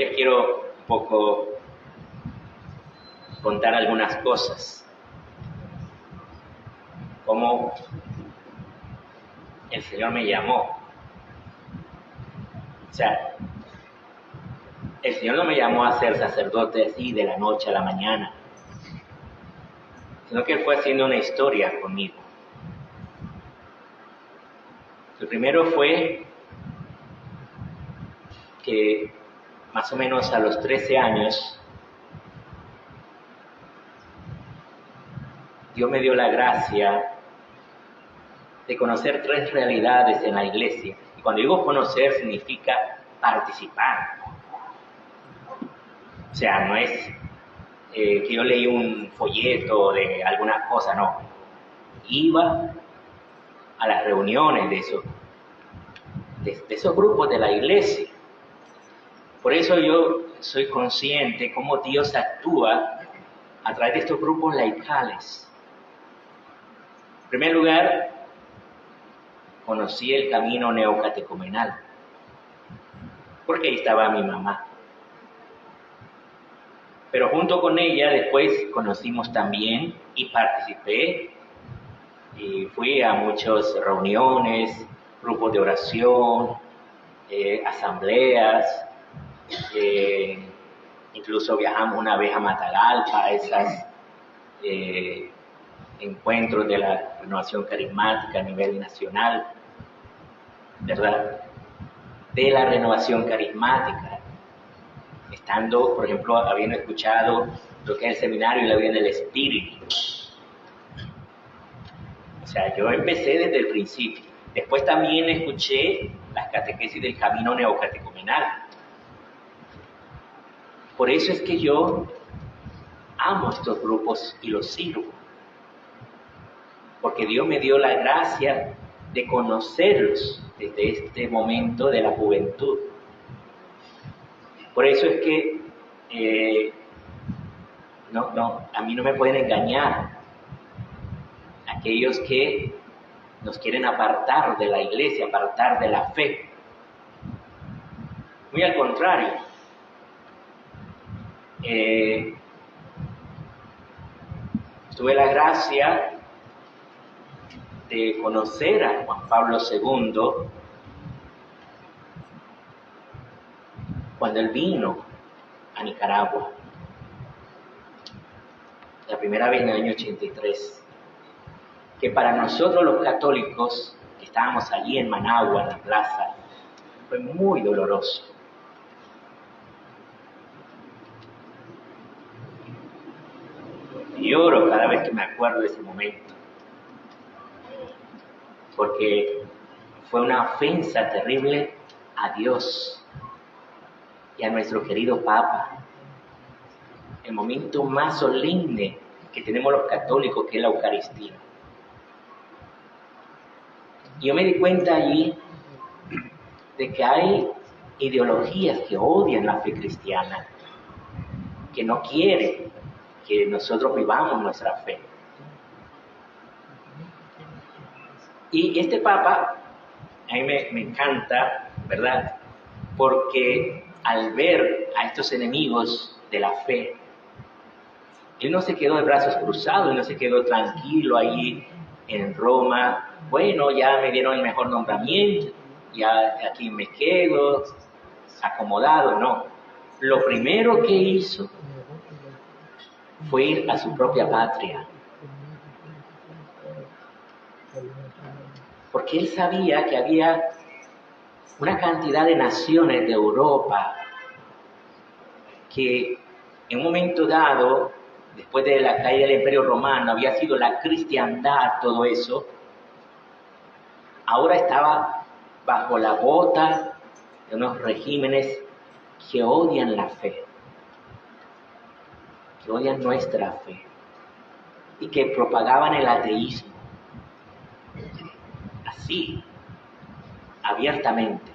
les quiero un poco contar algunas cosas. Cómo el Señor me llamó. O sea, el Señor no me llamó a ser sacerdote así de la noche a la mañana, sino que Él fue haciendo una historia conmigo. Lo primero fue que más o menos a los 13 años, Dios me dio la gracia de conocer 3 realidades en la iglesia. Y cuando digo conocer, significa participar. O sea, no es que yo leí un folleto de alguna cosa, no. Iba a las reuniones de esos grupos de la iglesia. Por eso yo soy consciente cómo Dios actúa a través de estos grupos laicales. En primer lugar, conocí el camino neocatecumenal, porque ahí estaba mi mamá. Pero junto con ella después conocimos también y participé y fui a muchas reuniones, grupos de oración, asambleas, incluso viajamos una vez a Matagalpa, a esos encuentros de la renovación carismática a nivel nacional, ¿verdad? De la renovación carismática, estando, por ejemplo, habiendo escuchado lo que es el seminario y la vida del Espíritu. O sea, yo empecé desde el principio. Después también escuché las catequesis del camino neocatecumenal. Por eso es que yo amo estos grupos y los sirvo. Porque Dios me dio la gracia de conocerlos desde este momento de la juventud. Por eso es que a mí no me pueden engañar aquellos que nos quieren apartar de la iglesia, apartar de la fe. Muy al contrario. Tuve la gracia de conocer a Juan Pablo II cuando él vino a Nicaragua, la primera vez en el año 83, que para nosotros los católicos que estábamos allí en Managua, en la plaza, fue muy doloroso. Lloro cada vez que me acuerdo de ese momento, porque fue una ofensa terrible a Dios y a nuestro querido Papa. El momento más solemne que tenemos los católicos, que es la Eucaristía. Y yo me di cuenta allí de que hay ideologías que odian la fe cristiana, que no quieren que nosotros vivamos nuestra fe. Y este Papa, a mí me encanta, ¿verdad? Porque al ver a estos enemigos de la fe, él no se quedó de brazos cruzados, él no se quedó tranquilo allí en Roma. Bueno, ya me dieron el mejor nombramiento, ya aquí me quedo acomodado. No, lo primero que hizo fue ir a su propia patria, porque él sabía que había una cantidad de naciones de Europa que en un momento dado, después de la caída del Imperio Romano, había sido la cristiandad, todo eso, ahora estaba bajo la bota de unos regímenes que odian la fe, que odian nuestra fe y que propagaban el ateísmo, así, abiertamente.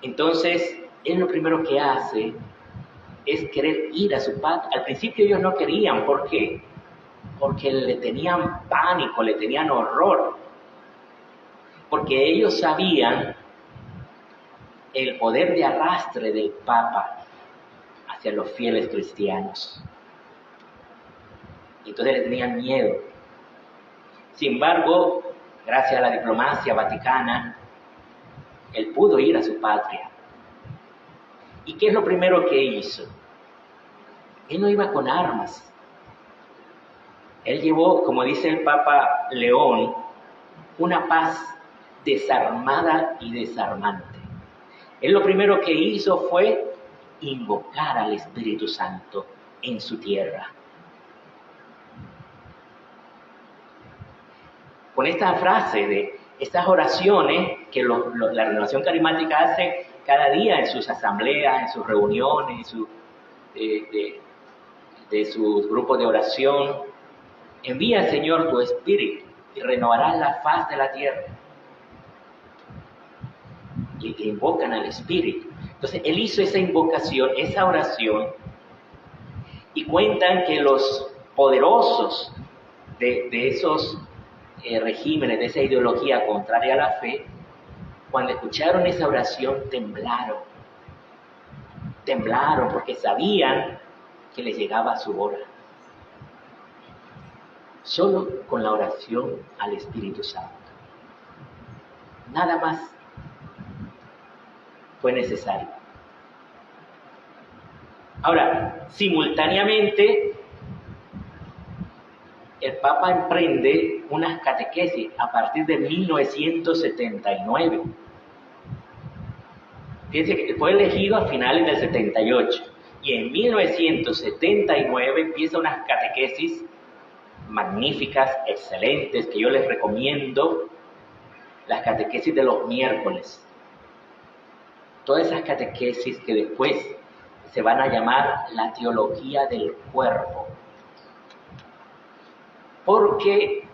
Entonces, él lo primero que hace es querer ir a su patria. Al principio ellos no querían, ¿por qué? Porque le tenían pánico, le tenían horror, porque ellos sabían el poder de arrastre del Papa hacia los fieles cristianos. Y entonces le tenían miedo. Sin embargo, gracias a la diplomacia vaticana, él pudo ir a su patria. ¿Y qué es lo primero que hizo? Él no iba con armas. Él llevó, como dice el Papa León, una paz desarmada y desarmante. Él lo primero que hizo fue invocar al Espíritu Santo en su tierra. Con esta frase de estas oraciones que la Renovación Carismática hace cada día en sus asambleas, en sus reuniones, de sus grupos de oración, envía, Señor, tu Espíritu y renovarás la faz de la tierra. Y invocan al Espíritu. Entonces, él hizo esa invocación, esa oración, y cuentan que los poderosos de esos regímenes, de esa ideología contraria a la fe, cuando escucharon esa oración temblaron porque sabían que les llegaba su hora. Solo con la oración al Espíritu Santo. Nada más fue necesario. Ahora, simultáneamente, el Papa emprende unas catequesis a partir de 1979. Fíjense que fue elegido a finales del 78 y en 1979 empieza unas catequesis magníficas, excelentes, que yo les recomiendo, las catequesis de los miércoles. Todas esas catequesis que después se van a llamar la teología del cuerpo. Porque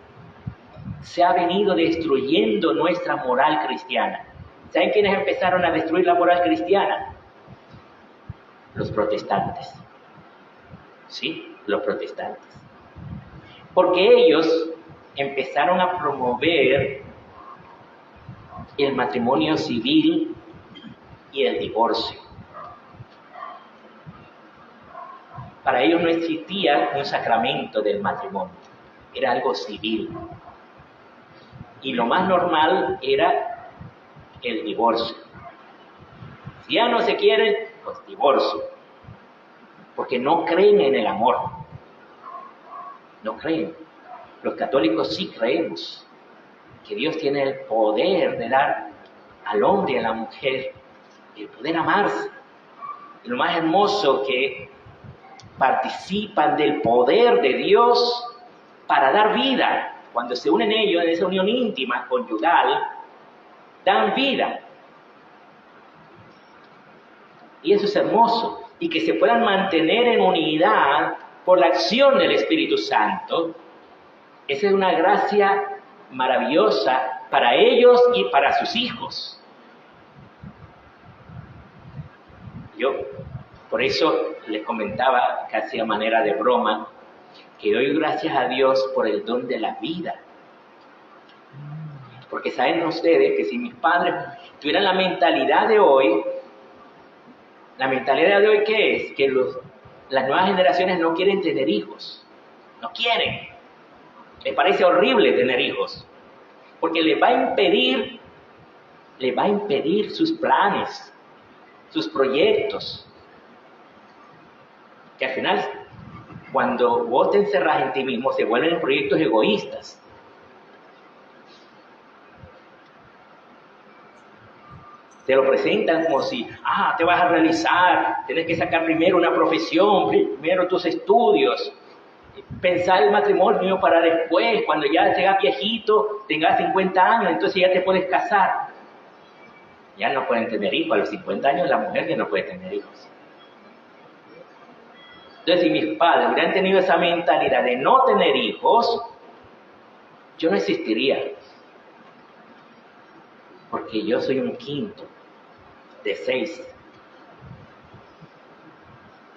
se ha venido destruyendo nuestra moral cristiana. ¿Saben quiénes empezaron a destruir la moral cristiana? Los protestantes. Sí, los protestantes. Porque ellos empezaron a promover el matrimonio civil y el divorcio. Para ellos no existía un sacramento del matrimonio, era algo civil. Y lo más normal era el divorcio. Si ya no se quieren, pues divorcio. Porque no creen en el amor. No creen. Los católicos sí creemos que Dios tiene el poder de dar al hombre y a la mujer el poder amarse. Y lo más hermoso, que participan del poder de Dios para dar vida. Cuando se unen ellos en esa unión íntima, conyugal, dan vida. Y eso es hermoso. Y que se puedan mantener en unidad por la acción del Espíritu Santo. Esa es una gracia maravillosa para ellos y para sus hijos. Yo, por eso les comentaba, casi a manera de broma, que doy gracias a Dios por el don de la vida. Porque saben ustedes que si mis padres tuvieran la mentalidad de hoy, ¿qué es? Que las nuevas generaciones no quieren tener hijos. No quieren. Les parece horrible tener hijos. Porque les va a impedir sus planes, sus proyectos. Que al final, cuando vos te encerrás en ti mismo, se vuelven proyectos egoístas. Te lo presentan como si, te vas a realizar, tienes que sacar primero una profesión, primero tus estudios, pensar el matrimonio para después, cuando ya seas viejito, tengas 50 años, entonces ya te puedes casar. Ya no pueden tener hijos, a los 50 años la mujer ya no puede tener hijos. Entonces, si mis padres hubieran tenido esa mentalidad de no tener hijos, yo no existiría. Porque yo soy un quinto de 6.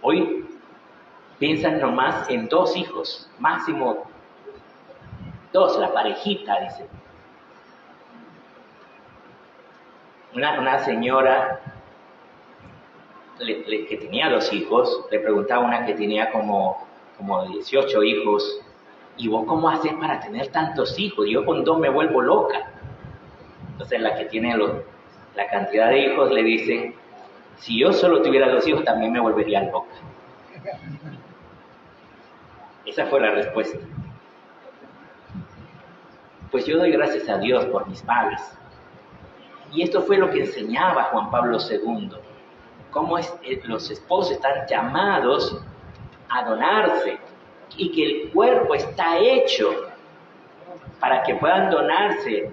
Hoy piensan nomás en 2 hijos, máximo 2, la parejita, dice. Una señora que tenía 2 hijos, le preguntaba a una que tenía como 18 hijos, ¿y vos cómo haces para tener tantos hijos? Yo con 2 me vuelvo loca. Entonces la que tiene la cantidad de hijos le dice, si yo solo tuviera 2 hijos también me volvería loca. Esa fue la respuesta. Pues yo doy gracias a Dios por mis padres. Y esto fue lo que enseñaba Juan Pablo II. Cómo los esposos están llamados a donarse y que el cuerpo está hecho para que puedan donarse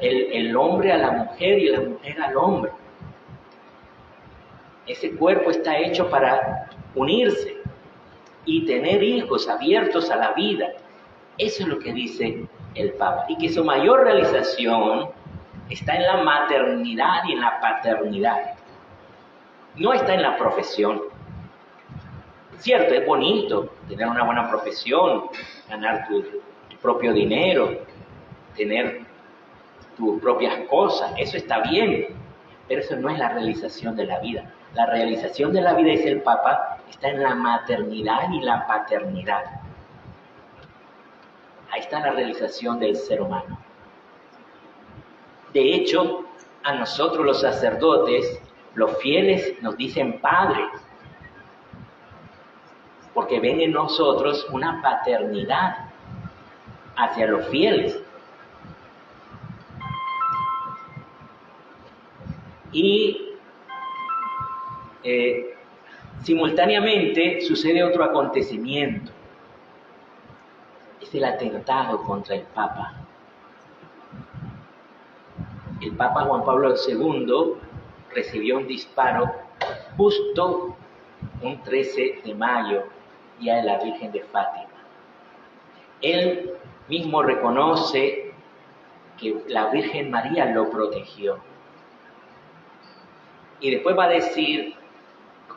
el hombre a la mujer y la mujer al hombre. Ese cuerpo está hecho para unirse y tener hijos abiertos a la vida. Eso es lo que dice el Papa. Y que su mayor realización está en la maternidad y en la paternidad. No está en la profesión. Cierto, es bonito tener una buena profesión, ganar tu propio dinero, tener tus propias cosas, eso está bien, pero eso no es la realización de la vida. La realización de la vida, dice el Papa, está en la maternidad y la paternidad. Ahí está la realización del ser humano. De hecho, a nosotros los sacerdotes, los fieles nos dicen Padre, porque ven en nosotros una paternidad hacia los fieles. Y simultáneamente sucede otro acontecimiento. Es el atentado contra el Papa. El Papa Juan Pablo II recibió un disparo justo un 13 de mayo, día de la Virgen de Fátima. Él mismo reconoce que la Virgen María lo protegió. Y después va a decir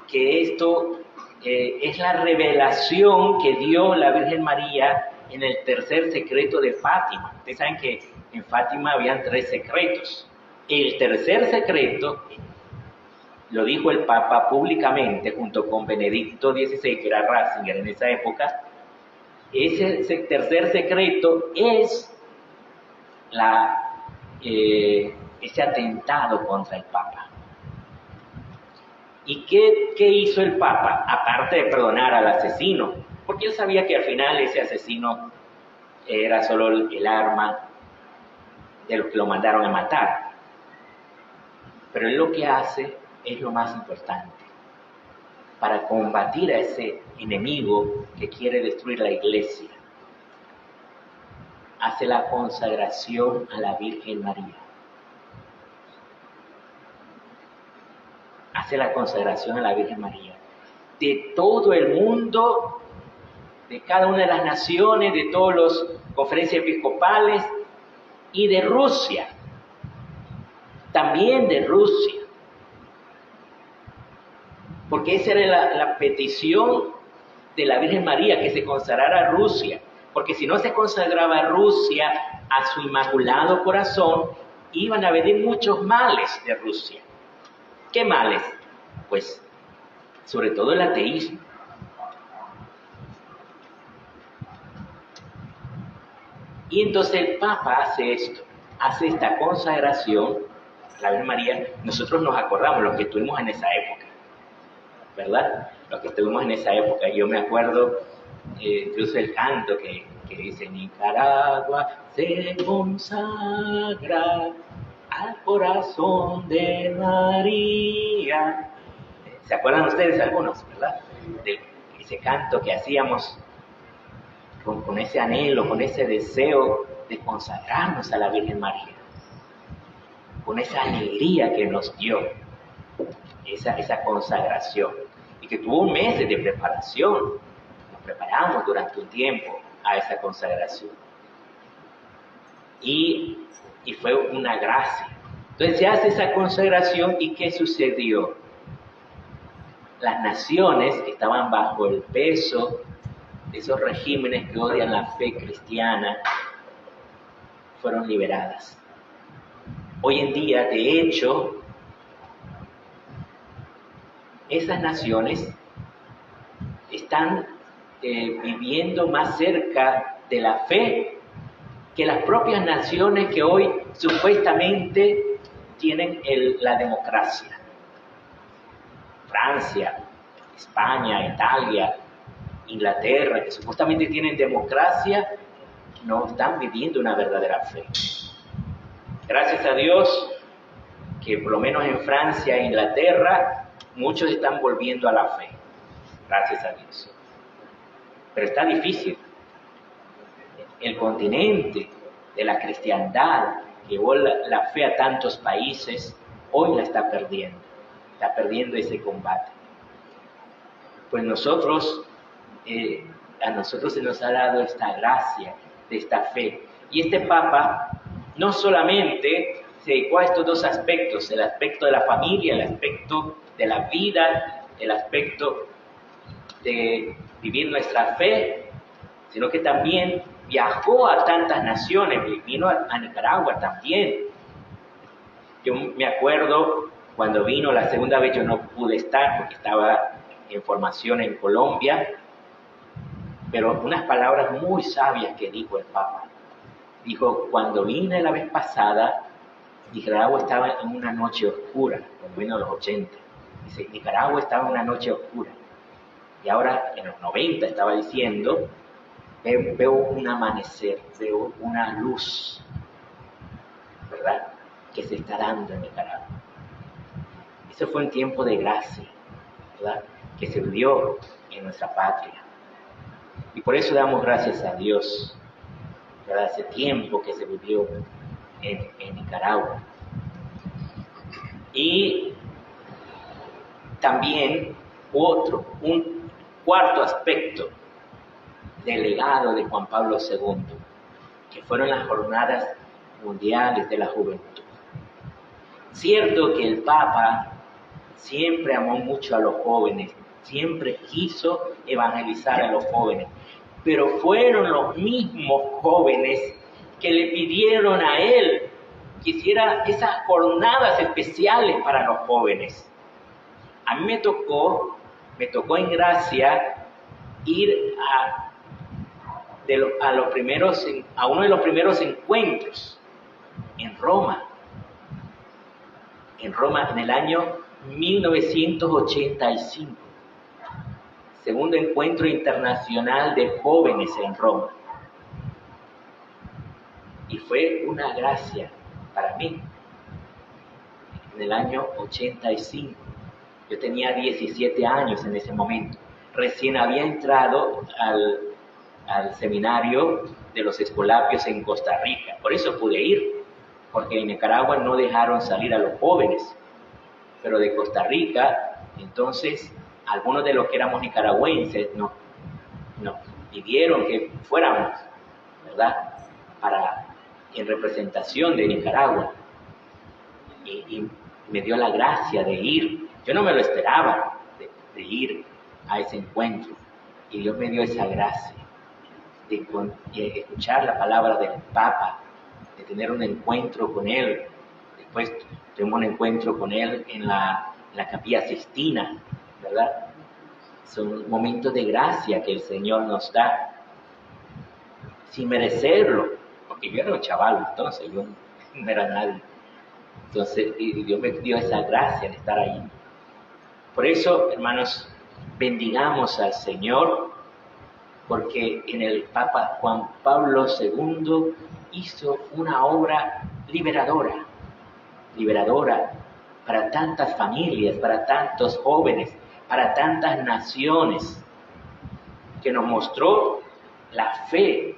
que esto es la revelación que dio la Virgen María en el tercer secreto de Fátima. Ustedes saben que en Fátima habían 3 secretos. El tercer secreto, lo dijo el Papa públicamente junto con Benedicto XVI, que era Ratzinger en esa época. Ese tercer secreto es ese atentado contra el Papa. ¿Y qué hizo el Papa? Aparte de perdonar al asesino, porque él sabía que al final ese asesino era solo el arma de los que lo mandaron a matar. Pero él lo que hace es lo más importante. Para combatir a ese enemigo que quiere destruir la iglesia, hace la consagración a la Virgen María. Hace la consagración a la Virgen María. De todo el mundo, de cada una de las naciones, de todas las conferencias episcopales y de Rusia. También de Rusia. Porque esa era la petición de la Virgen María, que se consagrara a Rusia. Porque si no se consagraba a Rusia, a su Inmaculado Corazón, iban a venir muchos males de Rusia. ¿Qué males? Pues, sobre todo el ateísmo. Y entonces el Papa hace esto, hace esta consagración a la Virgen María. Nosotros nos acordamos, los que estuvimos en esa época, ¿verdad? Los que estuvimos en esa época. Yo me acuerdo incluso el canto que dice: Nicaragua se consagra al corazón de María. ¿Se acuerdan ustedes algunos, verdad? De ese canto que hacíamos con ese anhelo, con ese deseo de consagrarnos a la Virgen María, con esa alegría que nos dio esa consagración, y que tuvo meses de preparación. Nos preparamos durante un tiempo a esa consagración, y fue una gracia. Entonces se hace esa consagración, y ¿qué sucedió? Las naciones que estaban bajo el peso de esos regímenes que odian la fe cristiana fueron liberadas. Hoy en día, de hecho, esas naciones están viviendo más cerca de la fe que las propias naciones que hoy supuestamente tienen la democracia. Francia, España, Italia, Inglaterra, que supuestamente tienen democracia, no están viviendo una verdadera fe. Gracias a Dios que por lo menos en Francia e Inglaterra muchos están volviendo a la fe. Gracias a Dios. Pero está difícil. El continente de la cristiandad que llevó la fe a tantos países, hoy la está perdiendo. Está perdiendo ese combate. Pues a nosotros se nos ha dado esta gracia de esta fe. Y este Papa no solamente se dedicó a estos dos aspectos, el aspecto de la familia, el aspecto de la vida, el aspecto de vivir nuestra fe, sino que también viajó a tantas naciones, vino a Nicaragua también. Yo me acuerdo cuando vino la segunda vez, yo no pude estar porque estaba en formación en Colombia, pero unas palabras muy sabias que dijo el Papa. Dijo, cuando vine la vez pasada, Nicaragua estaba en una noche oscura, cuando vino en los 80. Dice, Nicaragua estaba en una noche oscura. Y ahora, en los 90, estaba diciendo, veo un amanecer, veo una luz, ¿verdad?, que se está dando en Nicaragua. Eso fue un tiempo de gracia, ¿verdad?, que se vivió en nuestra patria. Y por eso damos gracias a Dios, ¿verdad?, ese tiempo que se vivió en Nicaragua. Y también un cuarto aspecto del legado de Juan Pablo II, que fueron las jornadas mundiales de la juventud. Cierto que el Papa siempre amó mucho a los jóvenes, siempre quiso evangelizar a los jóvenes, pero fueron los mismos jóvenes que le pidieron a él que hiciera esas jornadas especiales para los jóvenes. A mí me tocó en gracia ir a uno de los primeros encuentros en Roma en el año 1985, segundo encuentro internacional de jóvenes en Roma. Y fue una gracia para mí. En el año 85, yo tenía 17 años en ese momento. Recién había entrado al seminario de los Escolapios en Costa Rica. Por eso pude ir, porque en Nicaragua no dejaron salir a los jóvenes. Pero de Costa Rica, entonces, algunos de los que éramos nicaragüenses nos pidieron que fuéramos, ¿verdad?, en representación de Nicaragua. Y me dio la gracia de ir. Yo no me lo esperaba de ir a ese encuentro. Y Dios me dio esa gracia de escuchar la palabra del Papa, de tener un encuentro con él. Después tuvimos un encuentro con él en la Capilla Sixtina, ¿verdad? Son momentos de gracia que el Señor nos da, sin merecerlo, porque yo era un chaval entonces, yo no era nadie. Entonces, y Dios me dio esa gracia de estar ahí. Por eso, hermanos, bendigamos al Señor, porque en el Papa Juan Pablo II hizo una obra liberadora para tantas familias, para tantos jóvenes, para tantas naciones, que nos mostró la fe,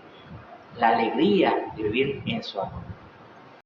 la alegría de vivir en su amor.